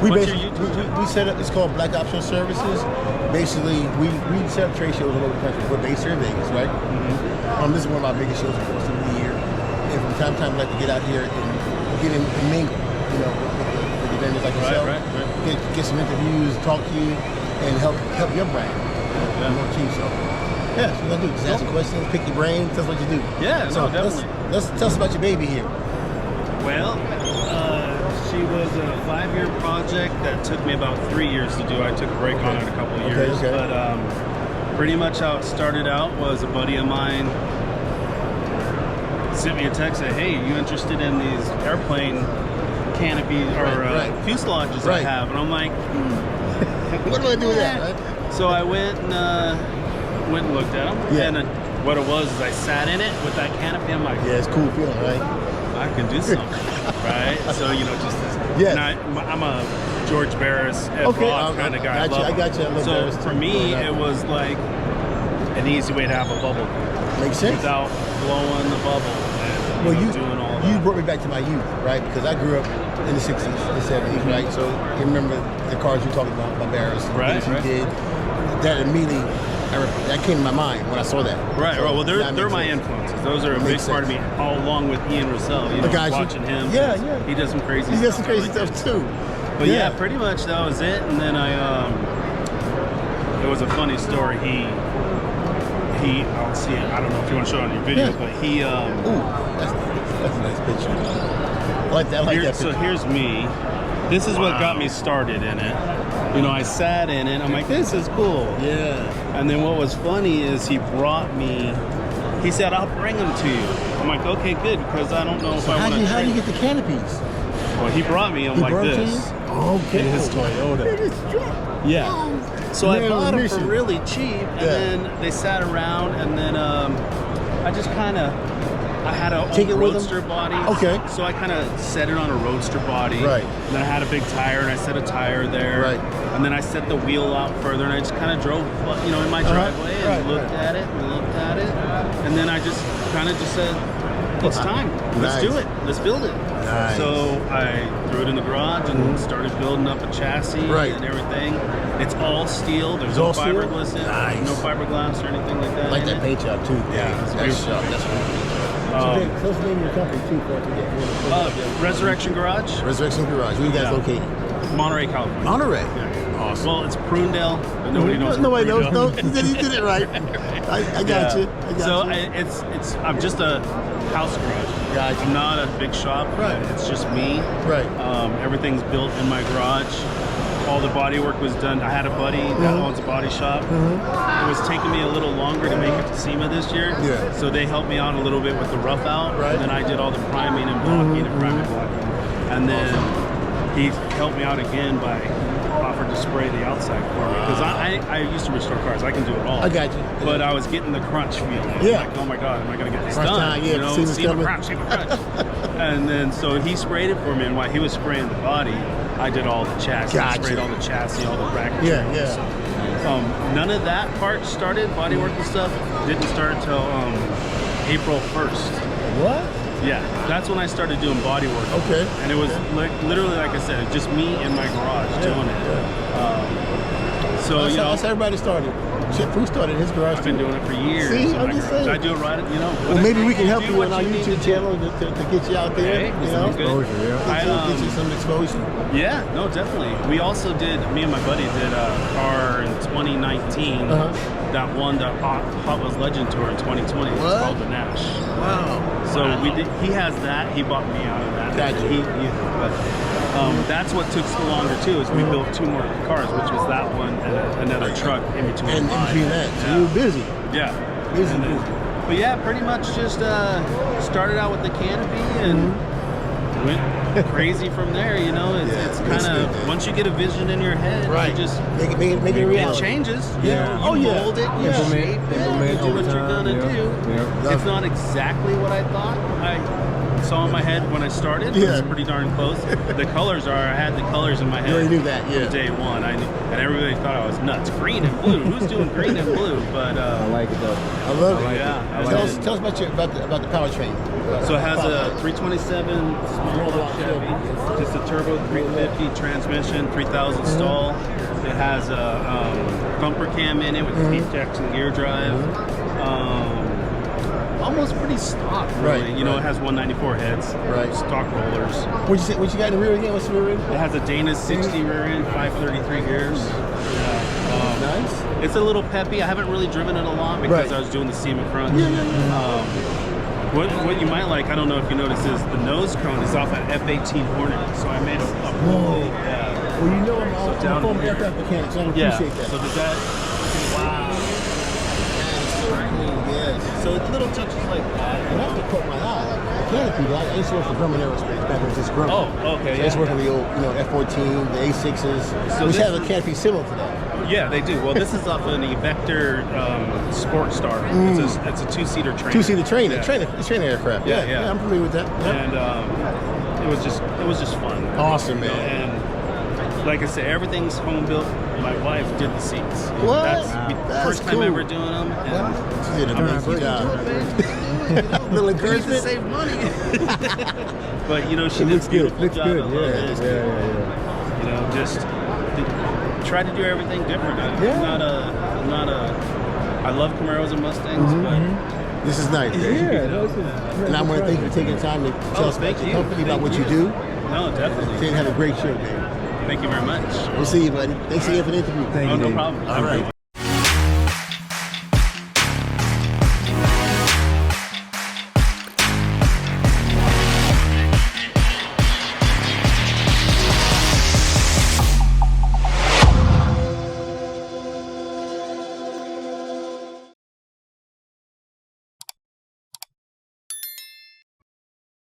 We set up. It's called Black Optional Services. Basically, we set up trade shows all over the country. We're based here in Vegas, right? This is one of our biggest shows, of course, of the year. And from time to time, we like to get out here and get in and mingle, you know, with the vendors like yourself. Get some interviews, talk to you, and help your brand. More too. So, yeah, so what do. Just ask some questions, pick your brain, tell us what you do. Yeah, so definitely. Let's tell us about your baby here. Well, she was a 5-year project that took me about 3 years to do. I took a break on it a couple of years, but pretty much how it started out was a buddy of mine sent me a text, said, "Hey, you interested in these airplane canopies or fuselages I have?" And I'm like, what do I do with that? Right? So I went and looked at them, and what it was is I sat in it with that canopy. I'm like, yeah, it's a cool feeling, right? I can do something, right? So, you know, just this. Yeah. I'm a George Barris, Ed Rock kind of guy. I got you. I love so Barris for too. me, it was like an easy way to have a bubble. Makes sense. Without blowing the bubble and doing all that. You brought me back to my youth, right? Because I grew up in the 60s, the 70s, right? So you remember the cars you're talking about Barris, the things he did. That immediately, that came to my mind when I saw that. Right, so, well, they're my influences. Those are a big part of me, all along with Ian Russell. You know, watching him. Yeah. He does some crazy stuff. He does some crazy stuff too. But yeah, pretty much that was it. And then it was a funny story. I'll see it. I don't know if you want to show it on your video, but he. Ooh, that's a nice picture. I like that picture. So here's me. This is what got me started in it. You know, I sat in it. I'm like, this is cool. Yeah. And then what was funny is he brought me. He said, "I'll bring them to you." I'm like, "Okay, good," because I don't know if I want to. How do you get the canopies? Well, he brought me them like this. Okay. In his Toyota. Yeah. So I bought them for really cheap, and then they sat around, and then I just kind of. I had a roadster body. Okay. So I kind of set it on a roadster body. Right. And then I had a big tire, and I set a tire there. Right. And then I set the wheel out further, and I just kind of drove, you know, in my driveway and looked at it and looked at it. And then I just kind of just said, it's time. Let's do it. Let's build it. Nice. So I threw it in the garage and started building up a chassis and everything. It's all steel. There's no fiberglass in it. No fiberglass or anything like that. I like that paint job too. Yeah. That's sharp. That's cool. So let's name your company too for it. Resurrection Garage. Resurrection Garage. Where you guys located? Monterey, California. Monterey. Yeah. Awesome. Well, it's Prunedale. Nobody knows. Nobody knows. No, you did it right. I got you. I'm just a house garage. Gotcha. I'm not a big shop. Right. It's just me. Right. Everything's built in my garage. All the body work was done. I had a buddy that owns a body shop. It was taking me a little longer to make it to SEMA this year. Yeah. So they helped me out a little bit with the rough out. Right. And then I did all the priming and blocking and priming and blocking. And then he helped me out again by offered to spray the outside for me. Because I used to restore cars. I can do it all. I got you. But I was getting the crunch feeling. Yeah. Like, oh my God, am I going to get this Crunch done? time, yeah, you know, SEMA crunch. And then so he sprayed it for me. And while he was spraying the body, I did all the chassis. Gotcha. Sprayed all the chassis, all the bracket. Yeah. None of that part started, bodywork and stuff, didn't start until April 1st. What? Yeah, that's when I started doing body work. Okay. And it was literally, like I said, just me in my garage doing it. So, that's how everybody started. Chip Fu started his garage. I've been doing it for years. See, I'm just saying. I do it right, you know. Well, maybe we can help you on our YouTube channel to get you out there. Okay, you know, exposure, get you some exposure. Yeah, no, definitely. We also did, me and my buddy did a car in 2019 that won the Hot Wheels Legend Tour in 2020. It's called the Nash. Wow. So we did. He has that. He bought me out of that. Gotcha. That's what took so longer too. Is we built 2 more cars, which was that one and another truck in between. And in between that, so you were busy. Yeah. Busy. But yeah, pretty much just started out with the canopy and went crazy from there. You know, it's kind of once you get a vision in your head, you just make it real. It changes. Yeah. You mold it. You shape it. You do what you're gonna do. It's not exactly what I thought. I saw in my head when I started. It was pretty darn close. The colors I had the colors in my head. You already knew that, from day one. I knew, and everybody thought I was nuts. Green and blue. Who's doing green and blue? But I like it though. I love it. Yeah. Tell us about the powertrain. So it has a 327 small block Chevy. It's just a turbo 350 transmission, 3000 stall. It has a bumper cam in it with speed protection gear drive. Almost pretty stock, really. Right, you know, it has 194 heads, stock rollers. What you got in the rear again? What's the rear end? It has a Dana 60 rear end, 533 gears. Nice. It's a little peppy. I haven't really driven it a lot because I was doing the SEMA crunch. What you might like, I don't know if you noticed, is the nose cone is off an F-18 Hornet. So I made a Whoa. yeah. Well, you know I'm a former aircraft mechanic, so I appreciate that. So does that? Wow. Yes. So it's little touches like that. And that's what caught my eye. Canopy, I used to work for Grumman Aerospace back when it was just Grumman. Oh, okay, so I used to work on the old, F-14, the A6s, which have a canopy similar to that. Yeah, they do. Well, this is off an Vector Sport Star. It's a two-seater trainer. Two-seater trainer, trainer aircraft. Yeah, I'm familiar with that. And it was just fun. Awesome, man. And like I said, everything's home built. My wife did the seats. What? That's first time ever doing them. She did an amazing job. Little encouragement. Save money. But you know, she did a beautiful job. Yeah. You know, just try to do everything different. I'm not a. I love Camaros and Mustangs, but this is nice. And I want to thank you for taking the time to tell us about your company, about what you do. No, definitely. Have a great show, Dave. Thank you very much. We'll see you, buddy. Thanks again for the interview. No problem. All right.